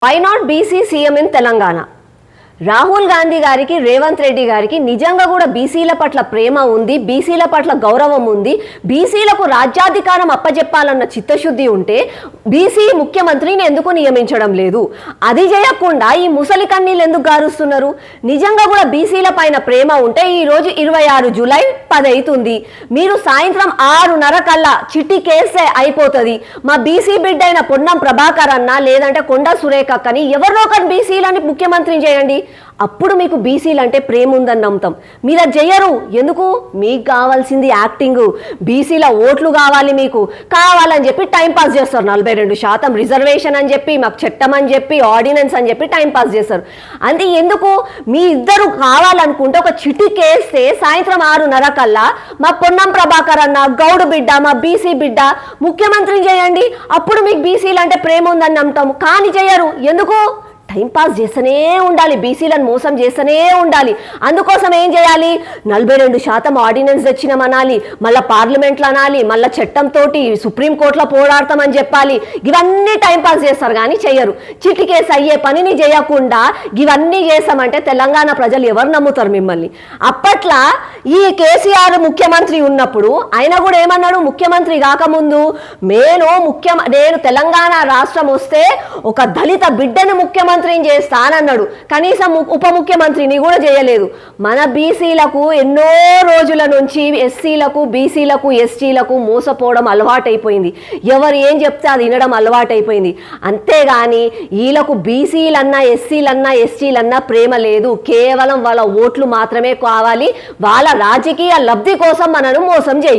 Why not BC CM in Telangana? Rahul Gandhi గారికి రేవంత్ రెడ్డి గారికి నిజంగా కూడా బీసీల పట్ల ప్రేమ ఉంది, బీసీల పట్ల గౌరవం ఉంది, బీసీలకు రాజ్యాధికారం అప్పజెప్పాలన్న చిత్తశుద్ధి ఉంటే బీసీ ముఖ్యమంత్రిని ఎందుకు నియమించడం లేదు? అది చేయకుండా ఈ ముసలి కన్నీళ్ళు ఎందుకు గారుస్తున్నారు? నిజంగా కూడా బీసీల పైన ప్రేమ ఉంటే ఈ రోజు 26 జూలై 10 అవుతుంది, మీరు సాయంత్రం 6:30 కల్లా చిట్టి కేసే అయిపోతుంది. మా బీసీ బిడ్డ అయిన పొన్నం ప్రభాకర్ అన్న లేదంటే కొండ సురేఖ అక్కని ఎవరినో ఒకటి బీసీలని ముఖ్యమంత్రిని చేయండి. అప్పుడు మీకు బీసీలు అంటే ప్రేమ ఉందని నమ్ముతాం. మీరు అది చెయ్యరు. ఎందుకు? మీకు కావాల్సింది యాక్టింగ్, బీసీల ఓట్లు కావాలి, మీకు కావాలని చెప్పి టైంపాస్ చేస్తారు. 42% రిజర్వేషన్ అని చెప్పి, మాకు చట్టం అని చెప్పి, ఆర్డినెన్స్ అని చెప్పి టైంపాస్ చేస్తారు. అంటే ఎందుకు? మీ ఇద్దరు కావాలనుకుంటే ఒక చిటి కేస్తే సాయంత్రం 6:30 కల్లా మా పొన్నం ప్రభాకర్ అన్న గౌడు బిడ్డ, మా బీసీ బిడ్డ ముఖ్యమంత్రిని చేయండి. అప్పుడు మీకు బీసీలు అంటే ప్రేమ ఉందని నమ్ముతాము. కానీ చేయరు. ఎందుకు? టైంపాస్ చేస్తూనే ఉండాలి, బీసీలను మోసం చేస్తూనే ఉండాలి. అందుకోసం ఏం చేయాలి? 42% ఆర్డినెన్స్ తెచ్చినామనాలి, మళ్ళీ పార్లమెంట్లో అనాలి, మళ్ళీ చట్టంతో సుప్రీంకోర్టులో పోరాడతామని చెప్పాలి. ఇవన్నీ టైంపాస్ చేస్తారు కానీ చెయ్యరు. చిట్టి కేసు అయ్యే పనిని చేయకుండా ఇవన్నీ చేస్తామంటే తెలంగాణ ప్రజలు ఎవరు నమ్ముతారు మిమ్మల్ని? అప్పట్లో ఈ కేసీఆర్ ముఖ్యమంత్రి ఉన్నప్పుడు ఆయన కూడా ఏమన్నాడు? ముఖ్యమంత్రి కాకముందు నేను తెలంగాణ రాష్ట్రం వస్తే ఒక దళిత బిడ్డను ముఖ్యమంత్రి చేస్తానన్నాడు. కనీసం ఉప ముఖ్యమంత్రిని కూడా చేయలేదు. మన బీసీలకు ఎన్నో రోజుల నుంచి ఎస్సీలకు, బీసీలకు, ఎస్టీలకు మోసపోవడం అలవాటైపోయింది. ఎవరు ఏం చెప్తే అది వినడం అలవాటైపోయింది. అంతేగాని వీళ్ళకు బీసీలన్నా, ఎస్సీలన్నా, ఎస్టీలన్నా ప్రేమ లేదు. కేవలం వాళ్ళ ఓట్లు మాత్రమే కావాలి. వాళ్ళ రాజకీయ లబ్ధి కోసం మనను మోసం చేయాలి.